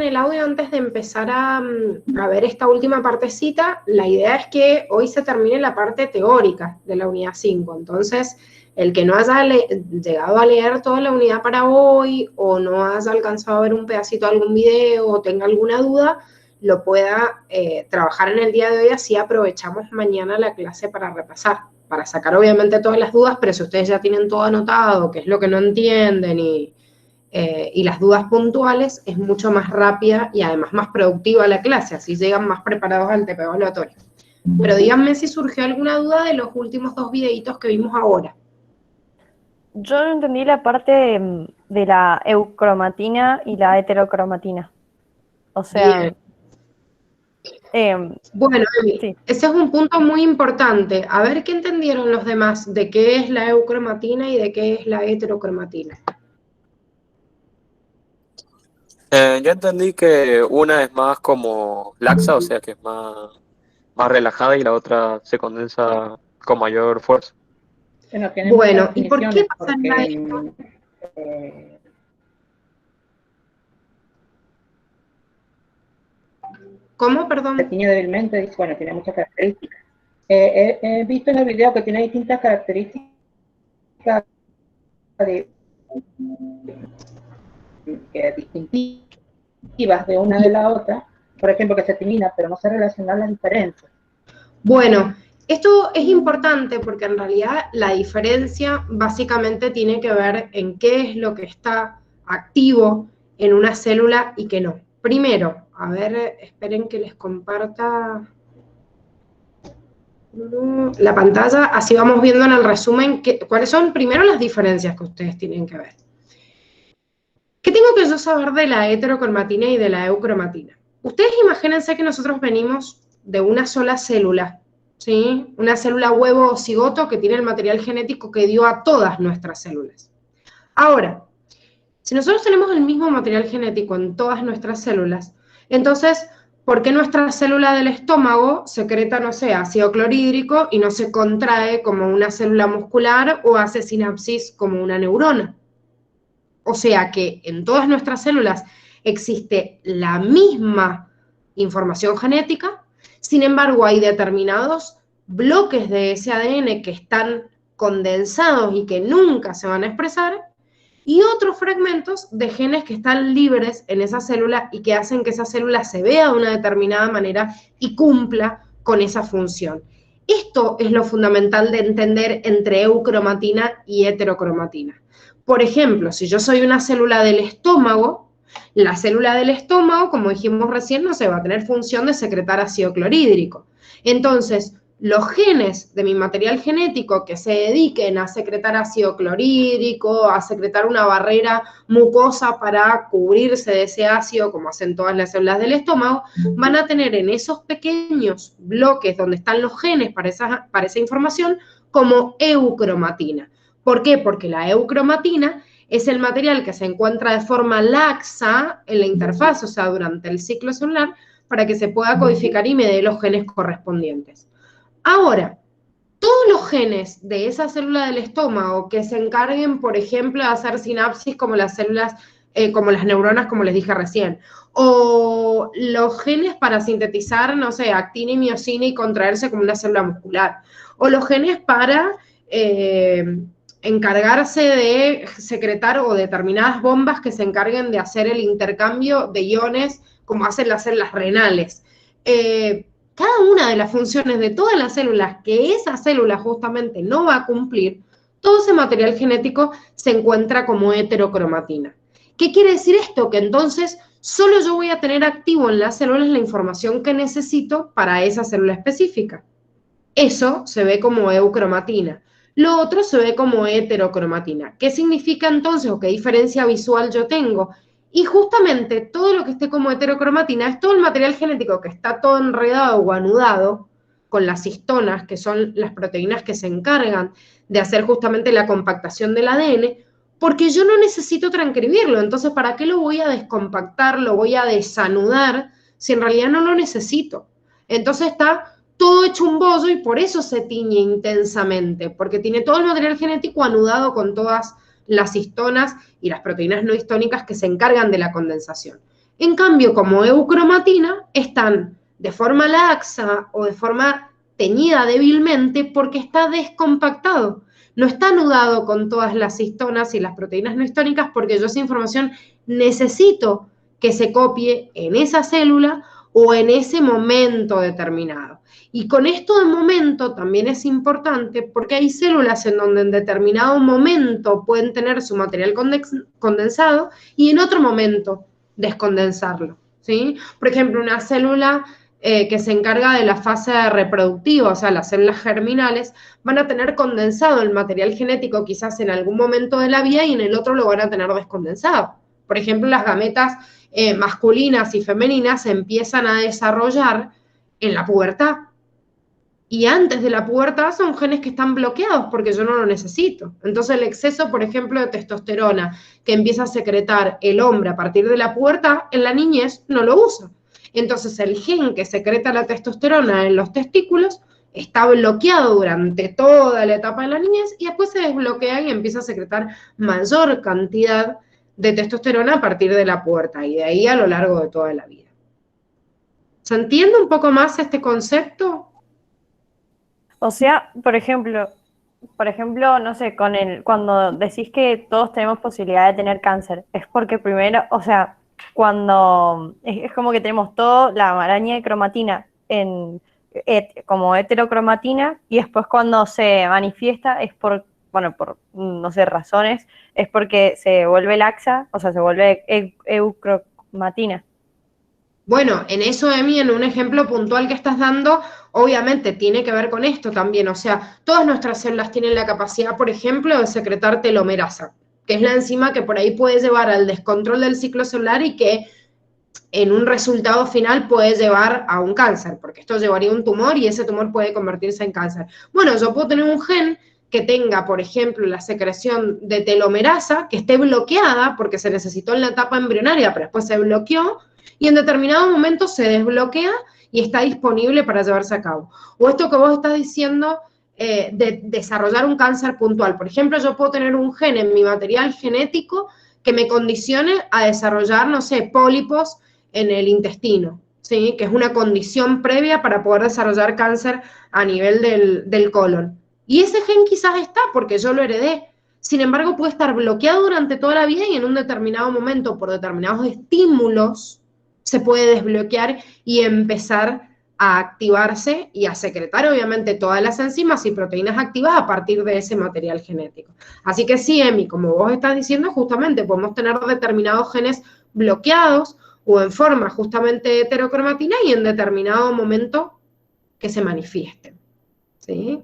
el audio antes de empezar a ver esta última partecita, la idea es que hoy se termine la parte teórica de la unidad 5. Entonces, el que no haya llegado a leer toda la unidad para hoy o no haya alcanzado a ver un pedacito de algún video o tenga alguna duda, lo pueda trabajar en el día de hoy, así aprovechamos mañana la clase para repasar, para sacar obviamente todas las dudas, pero si ustedes ya tienen todo anotado, qué es lo que no entienden y las dudas puntuales, es mucho más rápida y además más productiva la clase, así llegan más preparados al TP evaluatorio. Pero díganme si surgió alguna duda de los últimos 2 videitos que vimos ahora. Yo no entendí la parte de la eucromatina y la heterocromatina. O sea... Bueno, sí. Ese es un punto muy importante. A ver qué entendieron los demás de qué es la eucromatina y de qué es la heterocromatina. Yo entendí que una es más como laxa, o sea que es más relajada, y la otra se condensa con mayor fuerza. Bueno, ¿y por qué pasaría esto? ¿Cómo? Perdón. Se tiñe débilmente, dice, bueno, tiene muchas características. He visto en el video que tiene distintas características distintivas de una de la otra. Por ejemplo, que se timina, pero no se relacionan las diferencias. Bueno, esto es importante porque en realidad la diferencia básicamente tiene que ver en qué es lo que está activo en una célula y qué no. Primero, a ver, esperen que les comparta la pantalla, así vamos viendo en el resumen cuáles son primero las diferencias que ustedes tienen que ver. ¿Qué tengo que yo saber de la heterocromatina y de la eucromatina? Ustedes imagínense que nosotros venimos de una sola célula, ¿sí? Una célula huevo o cigoto que tiene el material genético que dio a todas nuestras células. Ahora, si nosotros tenemos el mismo material genético en todas nuestras células, entonces, ¿por qué nuestra célula del estómago secreta, no sé, ácido clorhídrico y no se contrae como una célula muscular o hace sinapsis como una neurona? O sea que en todas nuestras células existe la misma información genética, sin embargo hay determinados bloques de ese ADN que están condensados y que nunca se van a expresar, y otros fragmentos de genes que están libres en esa célula y que hacen que esa célula se vea de una determinada manera y cumpla con esa función. Esto es lo fundamental de entender entre eucromatina y heterocromatina. Por ejemplo, si yo soy una célula del estómago, la célula del estómago, como dijimos recién, no se va a tener función de secretar ácido clorhídrico. Entonces, los genes de mi material genético que se dediquen a secretar ácido clorhídrico, a secretar una barrera mucosa para cubrirse de ese ácido, como hacen todas las células del estómago, van a tener en esos pequeños bloques donde están los genes para esa información como eucromatina. ¿Por qué? Porque la eucromatina es el material que se encuentra de forma laxa en la interfaz, o sea, durante el ciclo celular, para que se pueda codificar y me dé los genes correspondientes. Ahora, todos los genes de esa célula del estómago que se encarguen, por ejemplo, de hacer sinapsis como las células, como las neuronas, como les dije recién, o los genes para sintetizar, no sé, actina y miocina y contraerse como una célula muscular, o los genes para encargarse de secretar o determinadas bombas que se encarguen de hacer el intercambio de iones como hacen las células renales. Cada una de las funciones de todas las células que esa célula justamente no va a cumplir, todo ese material genético se encuentra como heterocromatina. ¿Qué quiere decir esto? Que entonces solo yo voy a tener activo en las células la información que necesito para esa célula específica. Eso se ve como eucromatina. Lo otro se ve como heterocromatina. ¿Qué significa entonces o qué diferencia visual yo tengo? Y justamente todo lo que esté como heterocromatina es todo el material genético que está todo enredado o anudado con las histonas, que son las proteínas que se encargan de hacer justamente la compactación del ADN, porque yo no necesito transcribirlo. Entonces, ¿para qué lo voy a descompactar, lo voy a desanudar, si en realidad no lo necesito? Entonces está todo hecho un bollo y por eso se tiñe intensamente, porque tiene todo el material genético anudado con todas las histonas y las proteínas no histónicas que se encargan de la condensación. En cambio, como eucromatina, están de forma laxa o de forma teñida débilmente porque está descompactado. No está anudado con todas las histonas y las proteínas no histónicas porque yo esa información necesito que se copie en esa célula o en ese momento determinado. Y con esto de momento también es importante porque hay células en donde en determinado momento pueden tener su material condensado y en otro momento descondensarlo, ¿sí? Por ejemplo, una célula que se encarga de la fase reproductiva, o sea, las células germinales, van a tener condensado el material genético quizás en algún momento de la vida y en el otro lo van a tener descondensado. Por ejemplo, las gametas masculinas y femeninas se empiezan a desarrollar en la pubertad. Y antes de la pubertad son genes que están bloqueados porque yo no lo necesito. Entonces el exceso, por ejemplo, de testosterona que empieza a secretar el hombre a partir de la pubertad, en la niñez no lo usa. Entonces el gen que secreta la testosterona en los testículos está bloqueado durante toda la etapa de la niñez y después se desbloquea y empieza a secretar mayor cantidad de testosterona a partir de la pubertad y de ahí a lo largo de toda la vida. ¿Se entiende un poco más este concepto? O sea, por ejemplo, no sé, cuando decís que todos tenemos posibilidad de tener cáncer, es porque primero, o sea, cuando es como que tenemos toda la maraña de cromatina como heterocromatina y después cuando se manifiesta es por no sé, razones, es porque se vuelve laxa, o sea, se vuelve eucromatina. Bueno, en eso, Emi, en un ejemplo puntual que estás dando, obviamente tiene que ver con esto también. O sea, todas nuestras células tienen la capacidad, por ejemplo, de secretar telomerasa, que es la enzima que por ahí puede llevar al descontrol del ciclo celular y que en un resultado final puede llevar a un cáncer, porque esto llevaría a un tumor y ese tumor puede convertirse en cáncer. Bueno, yo puedo tener un gen que tenga, por ejemplo, la secreción de telomerasa, que esté bloqueada porque se necesitó en la etapa embrionaria, pero después se bloqueó, y en determinado momento se desbloquea y está disponible para llevarse a cabo. O esto que vos estás diciendo de desarrollar un cáncer puntual. Por ejemplo, yo puedo tener un gen en mi material genético que me condicione a desarrollar, no sé, pólipos en el intestino, ¿sí? Que es una condición previa para poder desarrollar cáncer a nivel del colon. Y ese gen quizás está porque yo lo heredé. Sin embargo, puede estar bloqueado durante toda la vida y en un determinado momento, por determinados estímulos, se puede desbloquear y empezar a activarse y a secretar, obviamente, todas las enzimas y proteínas activas a partir de ese material genético. Así que sí, Emi, como vos estás diciendo, justamente podemos tener determinados genes bloqueados o en forma justamente heterocromatina y en determinado momento que se manifiesten, ¿sí?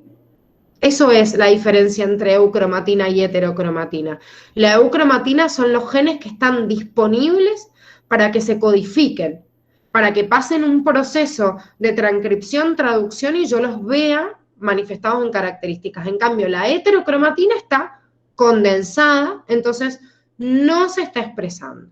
Eso es la diferencia entre eucromatina y heterocromatina. La eucromatina son los genes que están disponibles para que se codifiquen, para que pasen un proceso de transcripción, traducción y yo los vea manifestados en características. En cambio, la heterocromatina está condensada, entonces no se está expresando.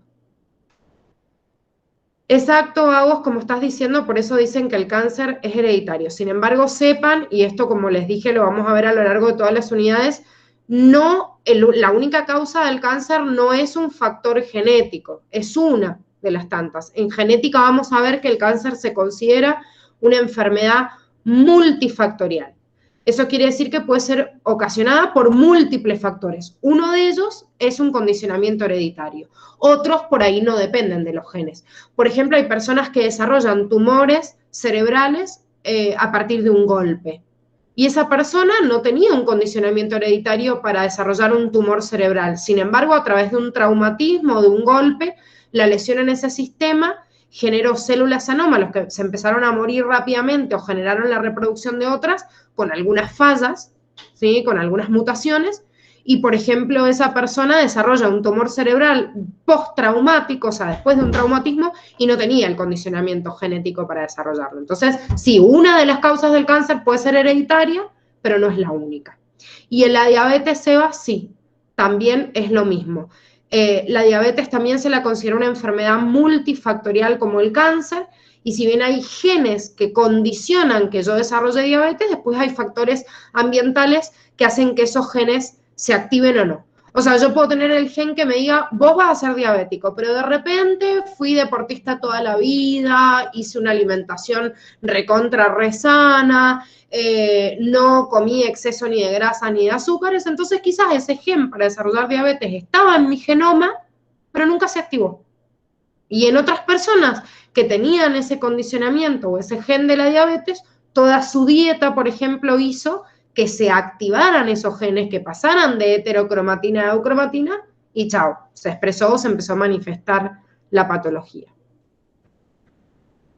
Exacto, Agos, como estás diciendo, por eso dicen que el cáncer es hereditario. Sin embargo, sepan, y esto como les dije lo vamos a ver a lo largo de todas las unidades, la única causa del cáncer no es un factor genético, es una de las tantas. En genética vamos a ver que el cáncer se considera una enfermedad multifactorial. Eso quiere decir que puede ser ocasionada por múltiples factores. Uno de ellos es un condicionamiento hereditario. Otros por ahí no dependen de los genes. Por ejemplo, hay personas que desarrollan tumores cerebrales a partir de un golpe. Y esa persona no tenía un condicionamiento hereditario para desarrollar un tumor cerebral. Sin embargo, a través de un traumatismo, de un golpe, la lesión en ese sistema generó células anómalas que se empezaron a morir rápidamente o generaron la reproducción de otras con algunas fallas, ¿sí? Con algunas mutaciones, y por ejemplo esa persona desarrolla un tumor cerebral postraumático, o sea, después de un traumatismo, y no tenía el condicionamiento genético para desarrollarlo. Entonces, sí, una de las causas del cáncer puede ser hereditaria, pero no es la única. Y en la diabetes, Seba, sí, también es lo mismo. La diabetes también se la considera una enfermedad multifactorial como el cáncer, y si bien hay genes que condicionan que yo desarrolle diabetes, después hay factores ambientales que hacen que esos genes se activen o no. O sea, yo puedo tener el gen que me diga, vos vas a ser diabético, pero de repente fui deportista toda la vida, hice una alimentación recontra re sana, no comí exceso ni de grasa ni de azúcares, entonces quizás ese gen para desarrollar diabetes estaba en mi genoma, pero nunca se activó. Y en otras personas que tenían ese condicionamiento o ese gen de la diabetes, toda su dieta, por ejemplo, hizo que se activaran esos genes, que pasaran de heterocromatina a eucromatina, y chao, se expresó, se empezó a manifestar la patología.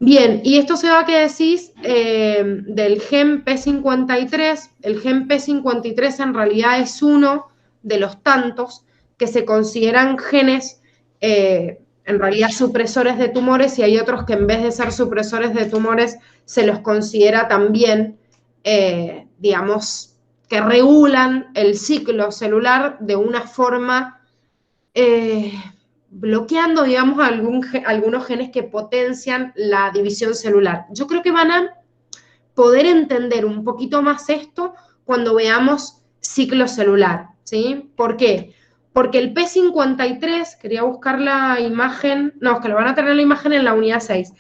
Bien, y esto se va, que decís, del gen P53. El gen P53 en realidad es uno de los tantos que se consideran genes, en realidad supresores de tumores, y hay otros que en vez de ser supresores de tumores se los considera también, digamos, que regulan el ciclo celular de una forma, bloqueando, digamos, algunos genes que potencian la división celular. Yo creo que van a poder entender un poquito más esto cuando veamos ciclo celular, ¿sí? ¿Por qué? Porque el P53, quería buscar la imagen, no, es que lo van a tener la imagen en la unidad 6.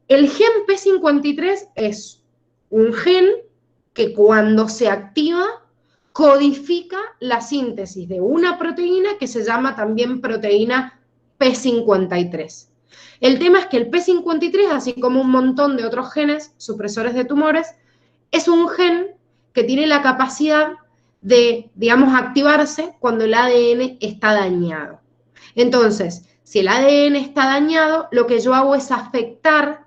El gen P53 es un gen que cuando se activa codifica la síntesis de una proteína que se llama también proteína P53. El tema es que el P53, así como un montón de otros genes supresores de tumores, es un gen que tiene la capacidad de, digamos, activarse cuando el ADN está dañado. Entonces, si el ADN está dañado, lo que yo hago es afectar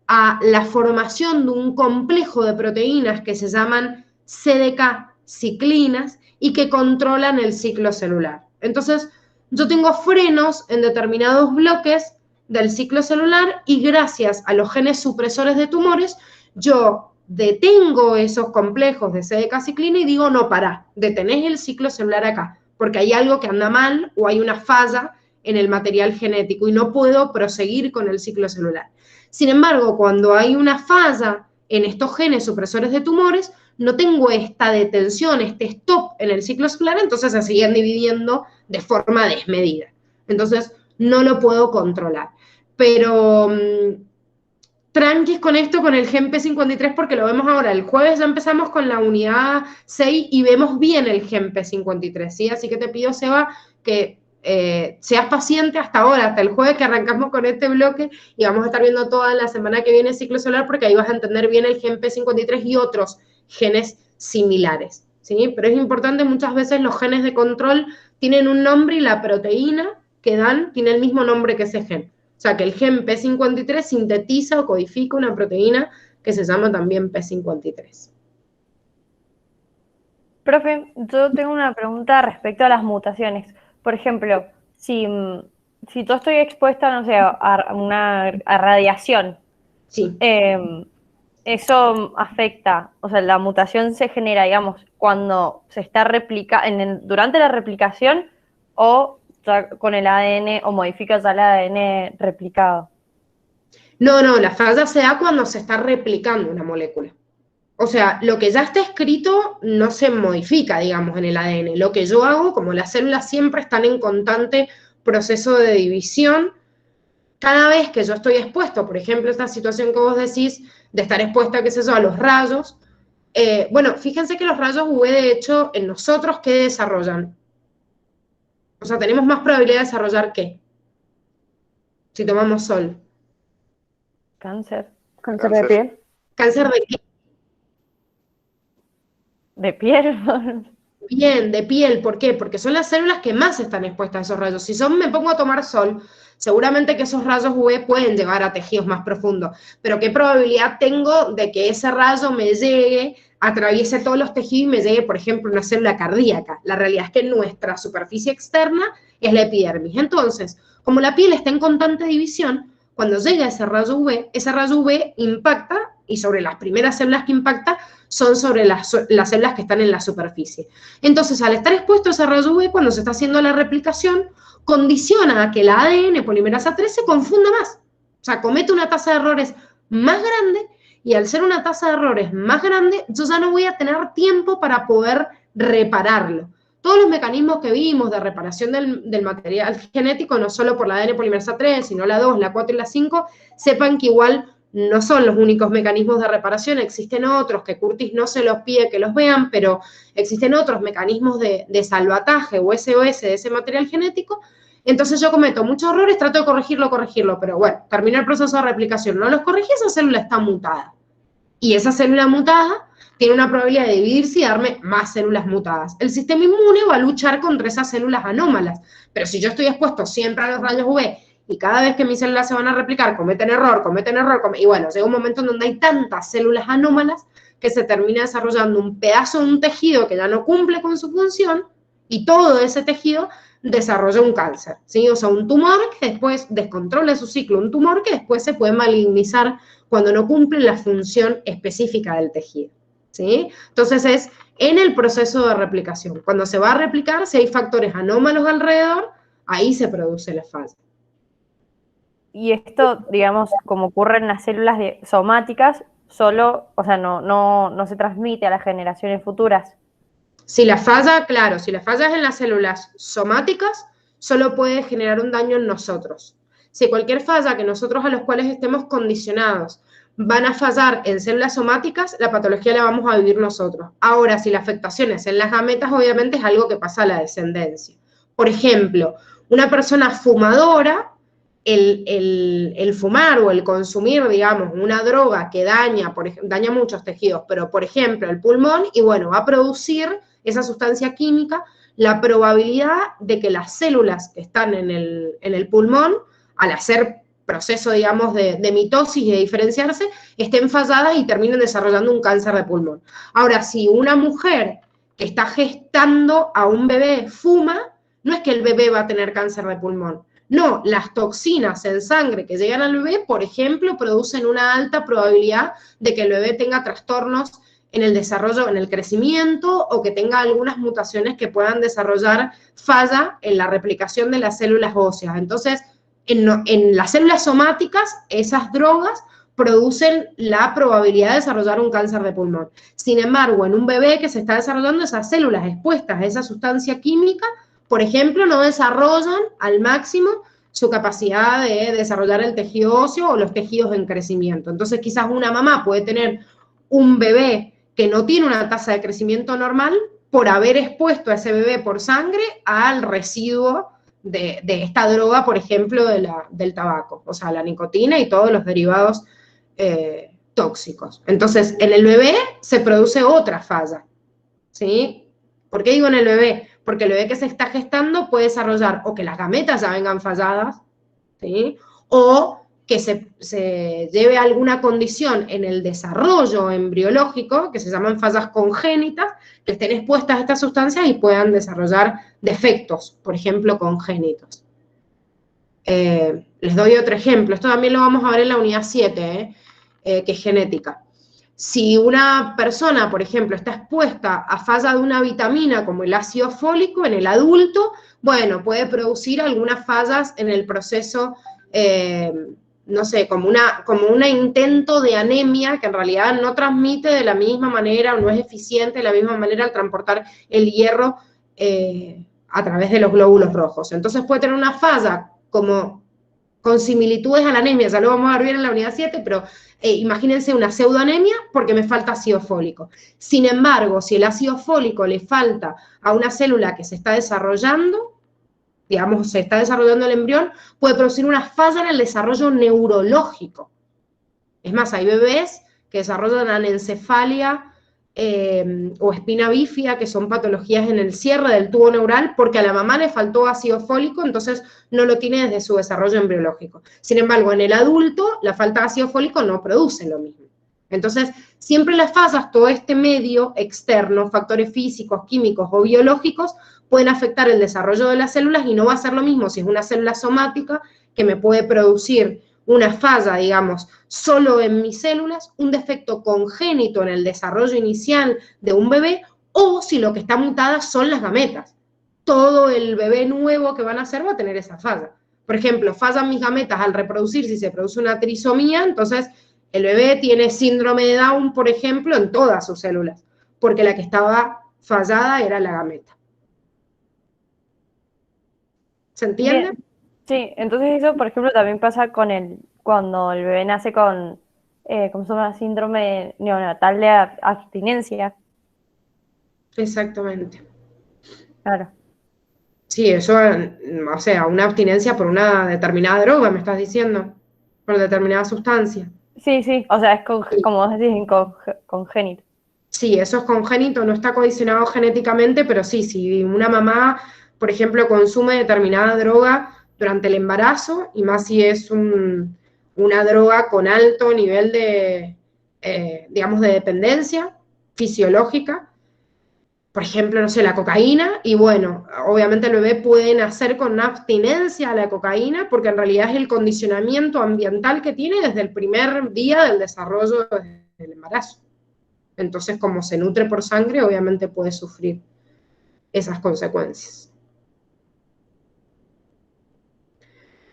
a la formación de un complejo de proteínas que se llaman CDK ciclinas y que controlan el ciclo celular. Entonces, yo tengo frenos en determinados bloques del ciclo celular y gracias a los genes supresores de tumores, yo detengo esos complejos de CDK ciclina y digo, no, pará, detenés el ciclo celular acá, porque hay algo que anda mal o hay una falla en el material genético y no puedo proseguir con el ciclo celular. Sin embargo, cuando hay una falla en estos genes supresores de tumores, no tengo esta detención, este stop en el ciclo celular, entonces se siguen dividiendo de forma desmedida. Entonces, no lo puedo controlar. Pero tranquis con esto, con el gen P53, porque lo vemos ahora. El jueves ya empezamos con la unidad 6 y vemos bien el gen P53, ¿sí? Así que te pido, Seba, que seas paciente hasta ahora, hasta el jueves que arrancamos con este bloque, y vamos a estar viendo toda la semana que viene el ciclo celular, porque ahí vas a entender bien el gen P53 y otros genes similares, ¿sí? Pero es importante, muchas veces los genes de control tienen un nombre y la proteína que dan tiene el mismo nombre que ese gen. O sea, que el gen P53 sintetiza o codifica una proteína que se llama también P53. Profe, yo tengo una pregunta respecto a las mutaciones. Por ejemplo, si yo estoy expuesta, no sé, a radiación, Sí. eso afecta, o sea, la mutación se genera, digamos, cuando se está durante la replicación o ya con el ADN o modificas al ADN replicado. No, la falla se da cuando se está replicando una molécula. O sea, lo que ya está escrito no se modifica, digamos, en el ADN. Lo que yo hago, como las células siempre están en constante proceso de división, cada vez que yo estoy expuesto, por ejemplo, esta situación que vos decís, de estar expuesta, qué sé yo, a los rayos, bueno, fíjense que los rayos UV, de hecho, en nosotros, ¿qué desarrollan? O sea, tenemos más probabilidad de desarrollar ¿qué? Si tomamos sol. ¿Cáncer? ¿Cáncer de piel? ¿Cáncer de qué? ¿De piel? Bien, de piel, ¿por qué? Porque son las células que más están expuestas a esos rayos. Si me pongo a tomar sol, seguramente que esos rayos UV pueden llegar a tejidos más profundos, pero ¿qué probabilidad tengo de que ese rayo me llegue, atraviese todos los tejidos y me llegue, por ejemplo, una célula cardíaca? La realidad es que nuestra superficie externa es la epidermis. Entonces, como la piel está en constante división, cuando llega ese rayo UV impacta, y sobre las primeras células que impacta son sobre las células que están en la superficie. Entonces, al estar expuesto a ese rayo UV, cuando se está haciendo la replicación, condiciona a que la ADN polimerasa 3 se confunda más. O sea, comete una tasa de errores más grande, y al ser una tasa de errores más grande, yo ya no voy a tener tiempo para poder repararlo. todos los mecanismos que vimos de reparación del material genético, no solo por la ADN polimerasa 3, sino la 2, la 4 y la 5, sepan que igual no son los únicos mecanismos de reparación, existen otros, que Curtis no se los pide que los vean, pero existen otros mecanismos de salvataje o SOS de ese material genético. Entonces yo cometo muchos errores, trato de corregirlo, pero bueno, termina el proceso de replicación, no los corregí, esa célula está mutada. Y esa célula mutada tiene una probabilidad de dividirse y darme más células mutadas. El sistema inmune va a luchar contra esas células anómalas, pero si yo estoy expuesto siempre a los rayos UV y cada vez que mis células se van a replicar cometen error, y bueno, llega un momento en donde hay tantas células anómalas que se termina desarrollando un pedazo de un tejido que ya no cumple con su función y todo ese tejido desarrolla un cáncer, ¿sí? O sea, un tumor que después descontrola su ciclo, un tumor que después se puede malignizar cuando no cumple la función específica del tejido, ¿sí? Entonces es en el proceso de replicación. Cuando se va a replicar, si hay factores anómalos alrededor, ahí se produce la falla. Y esto, digamos, como ocurre en las células somáticas, solo, o sea, no se transmite a las generaciones futuras. Si la falla, claro, si la falla es en las células somáticas, solo puede generar un daño en nosotros. Si cualquier falla que nosotros a los cuales estemos condicionados van a fallar en células somáticas, la patología la vamos a vivir nosotros. Ahora, si la afectación es en las gametas, obviamente es algo que pasa a la descendencia. Por ejemplo, una persona fumadora, el fumar o el consumir, digamos, una droga que daña muchos tejidos, pero por ejemplo el pulmón, y bueno, va a producir esa sustancia química, la probabilidad de que las células que están en el pulmón, al hacer proceso, digamos, de mitosis y de diferenciarse, estén falladas y terminen desarrollando un cáncer de pulmón. Ahora, si una mujer que está gestando a un bebé fuma, no es que el bebé va a tener cáncer de pulmón. No, las toxinas en sangre que llegan al bebé, por ejemplo, producen una alta probabilidad de que el bebé tenga trastornos en el desarrollo, en el crecimiento, o que tenga algunas mutaciones que puedan desarrollar falla en la replicación de las células óseas. Entonces, en las células somáticas, esas drogas producen la probabilidad de desarrollar un cáncer de pulmón. Sin embargo, en un bebé que se está desarrollando, esas células expuestas a esa sustancia química, por ejemplo, no desarrollan al máximo su capacidad de desarrollar el tejido óseo o los tejidos en crecimiento. Entonces, quizás una mamá puede tener un bebé que no tiene una tasa de crecimiento normal por haber expuesto a ese bebé por sangre al residuo de esta droga, por ejemplo, del tabaco, o sea, la nicotina y todos los derivados tóxicos. Entonces, en el bebé se produce otra falla, ¿sí? ¿Por qué digo en el bebé? Porque el bebé que se está gestando puede desarrollar o que las gametas ya vengan falladas, ¿sí? O que se lleve a alguna condición en el desarrollo embriológico, que se llaman fallas congénitas, que estén expuestas a estas sustancias y puedan desarrollar defectos, por ejemplo, congénitos. Les doy otro ejemplo, esto también lo vamos a ver en la unidad 7, que es genética. Si una persona, por ejemplo, está expuesta a falla de una vitamina como el ácido fólico en el adulto, bueno, puede producir algunas fallas en el proceso, no sé, como un intento de anemia que en realidad no transmite de la misma manera o no es eficiente de la misma manera al transportar el hierro a través de los glóbulos rojos. Entonces puede tener una falla con similitudes a la anemia, ya lo vamos a ver bien en la unidad 7, pero imagínense una pseudoanemia porque me falta ácido fólico. Sin embargo, si el ácido fólico le falta a una célula que se está desarrollando, digamos, se está desarrollando el embrión, puede producir una falla en el desarrollo neurológico. Es más, hay bebés que desarrollan anencefalia o espina bífida, que son patologías en el cierre del tubo neural, porque a la mamá le faltó ácido fólico, entonces no lo tiene desde su desarrollo embriológico. Sin embargo, en el adulto, la falta de ácido fólico no produce lo mismo. Entonces, siempre las fallas, todo este medio externo, factores físicos, químicos o biológicos, pueden afectar el desarrollo de las células y no va a ser lo mismo si es una célula somática que me puede producir una falla, digamos, solo en mis células, un defecto congénito en el desarrollo inicial de un bebé, o si lo que está mutada son las gametas. Todo el bebé nuevo que van a hacer va a tener esa falla. Por ejemplo, fallan mis gametas al reproducir si se produce una trisomía, entonces el bebé tiene síndrome de Down, por ejemplo, en todas sus células, porque la que estaba fallada era la gameta. ¿Se entiende? Bien. Sí, entonces eso, por ejemplo, también pasa cuando el bebé nace con, ¿cómo se llama? Síndrome neonatal de abstinencia. Exactamente. Claro. Sí, eso, o sea, una abstinencia por una determinada droga, me estás diciendo, por determinada sustancia. Sí, sí, o sea, es Sí. como vos decís, congénito. Sí, eso es congénito, no está condicionado genéticamente, pero sí, si una mamá, por ejemplo, consume determinada droga durante el embarazo, y más si es una droga con alto nivel de, digamos, de dependencia fisiológica, por ejemplo, no sé, la cocaína, y bueno, obviamente el bebé puede nacer con una abstinencia a la cocaína, porque en realidad es el condicionamiento ambiental que tiene desde el primer día del desarrollo del embarazo. Entonces, como se nutre por sangre, obviamente puede sufrir esas consecuencias.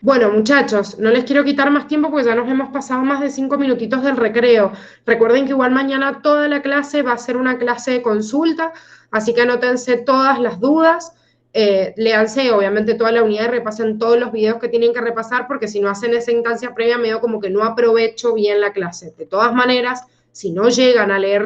Bueno, muchachos, no les quiero quitar más tiempo porque ya nos hemos pasado más de 5 minutitos del recreo. Recuerden que igual mañana toda la clase va a ser una clase de consulta, así que anótense todas las dudas, léanse obviamente toda la unidad y repasen todos los videos que tienen que repasar, porque si no hacen esa instancia previa, medio como que no aprovecho bien la clase. De todas maneras, si no llegan a leer